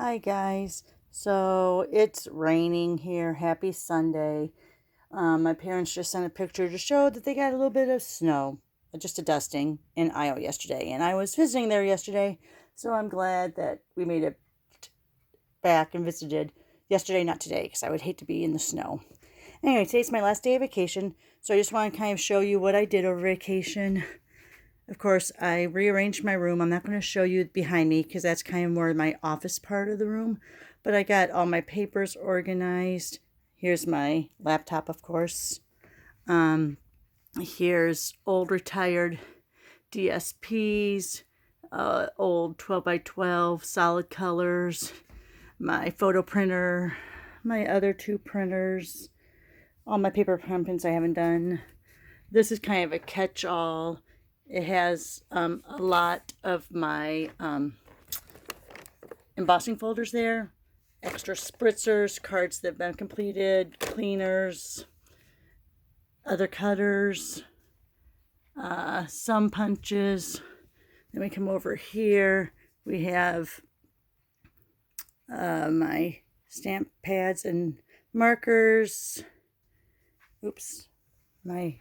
Hi guys. So it's raining here. Happy Sunday. My parents just sent a picture to show that they got a little bit of snow, just a dusting in Iowa yesterday. And I was visiting there yesterday, so I'm glad that we made it back and visited yesterday, not today, because I would hate to be in the snow. Anyway, today's my last day of vacation, so I just want to kind of show you what I did over vacation. Of course, I rearranged my room. I'm not going to show you behind me because that's kind of more my office part of the room. But I got all my papers organized. Here's my laptop, of course. Here's old retired DSPs, old 12 by 12 solid colors, my photo printer, my other two printers, all my paper pumpkins I haven't done. This is kind of a catch-all. It has a lot of my embossing folders there, extra spritzers, cards that have been completed, cleaners, other cutters, some punches. Then we come over here. We have my stamp pads and markers. Oops, my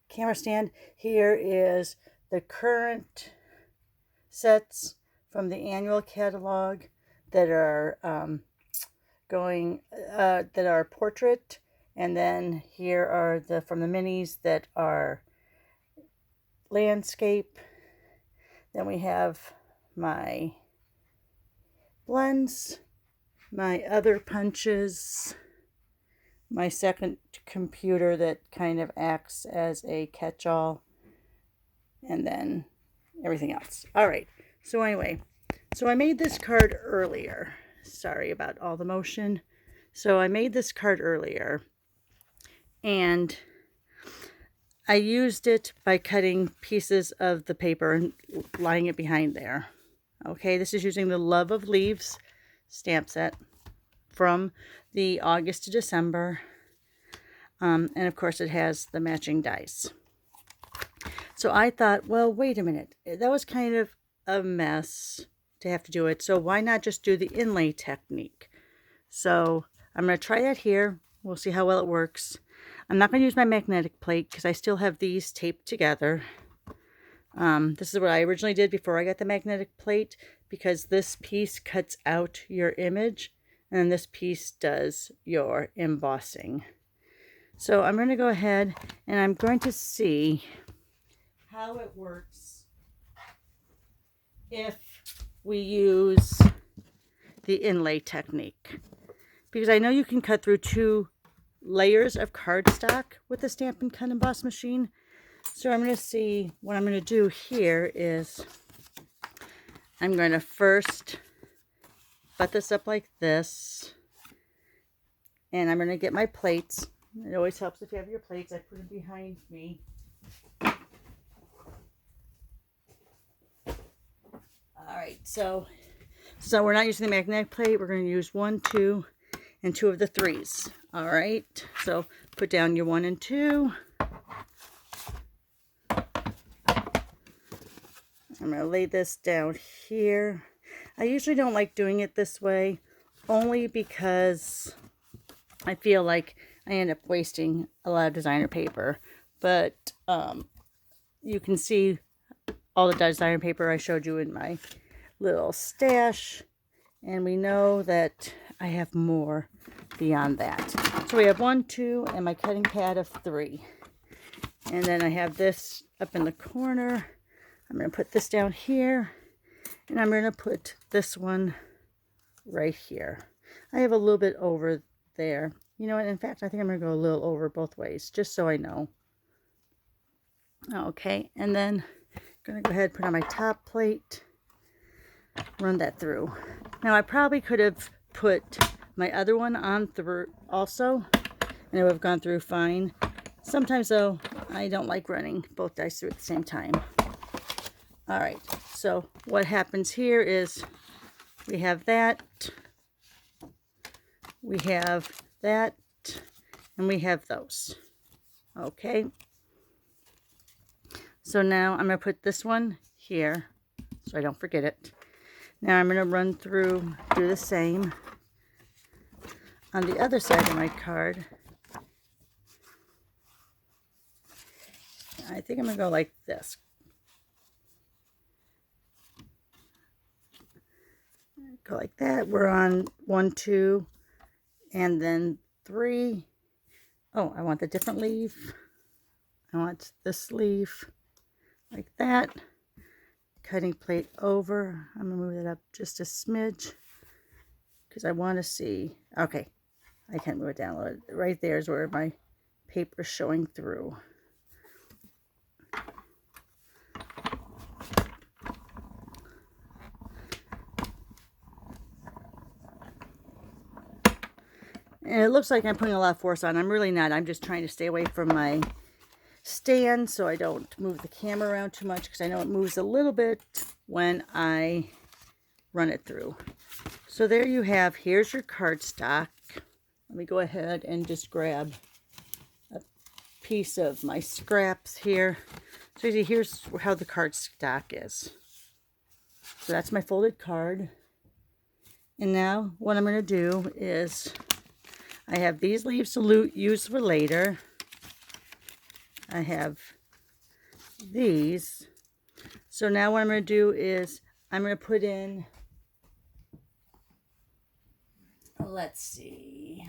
camera stand. Here is the current sets from the annual catalog that are that are portrait, and then here are the from the minis that are landscape. Then we have my blends, my other punches, my second computer that kind of acts as a catch-all, and then everything else. All right. So anyway, I made this card earlier. Sorry about all the motion. So I made this card earlier, and I used it by cutting pieces of the paper and lying it behind there. Okay, this is using the Love of Leaves stamp set from the August to December. And of course it has the matching dies. So I thought, well, wait a minute. That was kind of a mess to have to do it. So why not just do the inlay technique? So I'm going to try that here. We'll see how well it works. I'm not going to use my magnetic plate because I still have these taped together. This is what I originally did before I got the magnetic plate, because this piece cuts out your image and this piece does your embossing. So I'm going to go ahead and I'm going to see how it works if we use the inlay technique. Because I know you can cut through 2 layers of cardstock with the Stampin' Cut Emboss machine. So I'm going to see what I'm going to do here is I'm going to first butt this up like this. And I'm going to get my plates. It always helps if you have your plates. I put them behind me. Alright, so we're not using the magnetic plate. We're going to use 1, 2, and 2 of the 3s. Alright, so put down your 1 and 2. I'm going to lay this down here. I usually don't like doing it this way, only because I feel like I end up wasting a lot of designer paper. But you can see all the designer paper I showed you in my little stash, and we know that I have more beyond that. So we have 1, 2, and my cutting pad of 3. And then I have this up in the corner. I'm going to put this down here, and I'm going to put this one right here. I have a little bit over there. You know what? In fact, I think I'm going to go a little over both ways, just so I know. Okay, and then I'm going to go ahead and put on my top plate, run that through. Now, I probably could have put my other one on through also, and it would have gone through fine. Sometimes, though, I don't like running both dies through at the same time. All right, so what happens here is we have that, we have that, and we have those. Okay. So now I'm going to put this one here so I don't forget it. Now I'm going to run through, do the same on the other side of my card. I think I'm going to go like this. Go like that. We're on 1, 2, and then 3. Oh, I want the different leaf. I want this leaf like that. Cutting plate over. I'm going to move it up just a smidge because I want to see. Okay, I can't move it down a little. Right there is where my paper's showing through. And it looks like I'm putting a lot of force on. I'm really not. I'm just trying to stay away from my stand so I don't move the camera around too much because I know it moves a little bit when I run it through. So there you have, here's your cardstock. Let me go ahead and just grab a piece of my scraps here. So you see, here's how the cardstock is. So that's my folded card. And now what I'm going to do is, I have these leaves to use for later. I have these. So now what I'm going to do is I'm going to put in, let's see,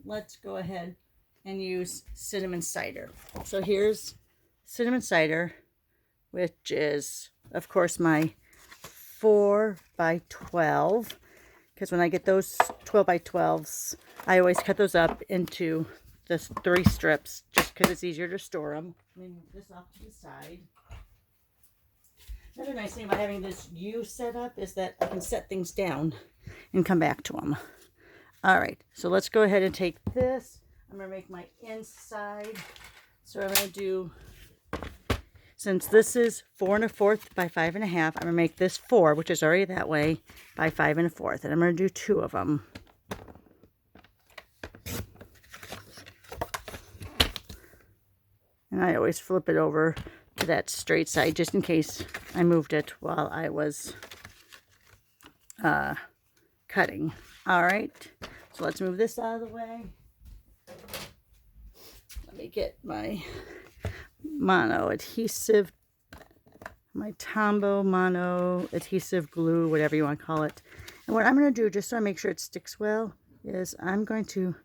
let's go ahead and use cinnamon cider. So here's cinnamon cider, which is, of course, my 4 by 12. Because when I get those 12 by 12s, I always cut those up into the 3 strips just because it's easier to store them. Let me move this off to the side. Another nice thing about having this U set up is that I can set things down and come back to them. All right, so let's go ahead and take this. I'm going to make my inside. So I'm going to do, since this is 4 1/4 by 5 1/2, I'm going to make this 4, which is already that way, by 5 1/4. And I'm going to do 2 of them. And I always flip it over to that straight side just in case I moved it while I was cutting. All right, so let's move this out of the way. Let me get my mono adhesive, my Tombow mono adhesive glue, whatever you want to call it. And what I'm going to do, just so I make sure it sticks well, is I'm going to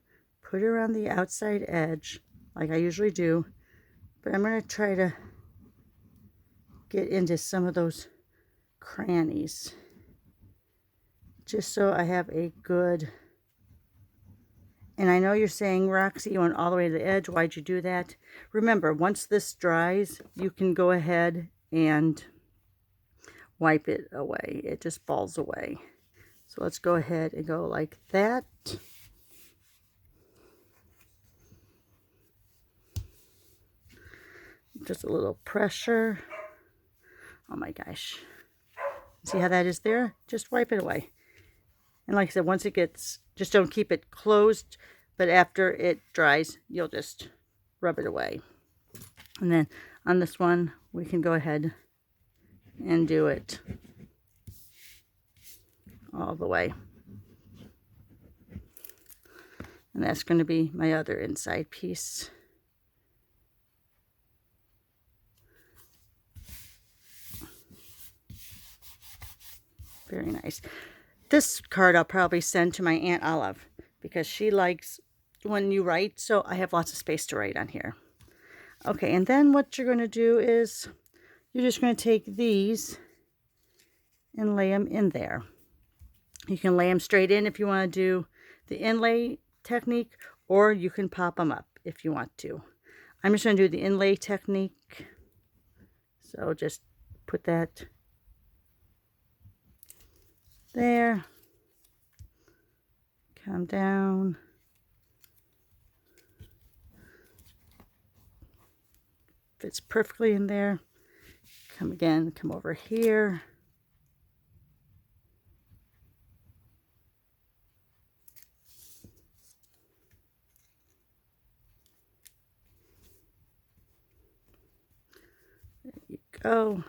put it around the outside edge like I usually do, but I'm going to try to get into some of those crannies just so I have a good. And I know you're saying, Roxy, you went all the way to the edge. Why'd you do that? Remember, once this dries, you can go ahead and wipe it away. It just falls away. So let's go ahead and go like that. Just a little pressure. Oh my gosh. See how that is there? Just wipe it away. And like I said, once it gets, just don't keep it closed, but after it dries, you'll just rub it away. And then on this one, we can go ahead and do it all the way. And that's going to be my other inside piece. Very nice. This card I'll probably send to my Aunt Olive because she likes when you write, so I have lots of space to write on here. Okay, and then what you're going to do is you're just going to take these and lay them in there. You can lay them straight in if you want to do the inlay technique, or you can pop them up if you want to. I'm just going to do the inlay technique. So just put that there. Come down. Fits perfectly in there. Come again, come over here. There you go.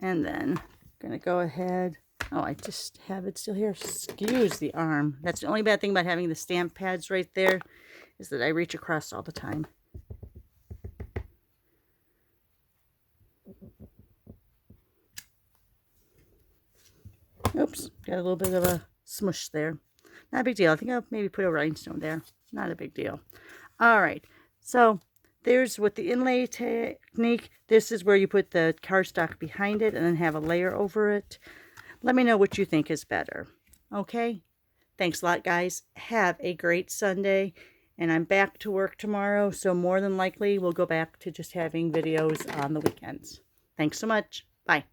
And then Gonna go ahead. Oh, I just have it still here. Excuse the arm. That's the only bad thing about having the stamp pads right there, is that I reach across all the time. Oops, got a little bit of a smush there. Not a big deal. I think I'll maybe put a rhinestone there. Not a big deal. All right, so there's with the inlay technique. This is where you put the cardstock behind it and then have a layer over it. Let me know what you think is better. Okay? Thanks a lot, guys. Have a great Sunday. And I'm back to work tomorrow, so more than likely we'll go back to just having videos on the weekends. Thanks so much. Bye.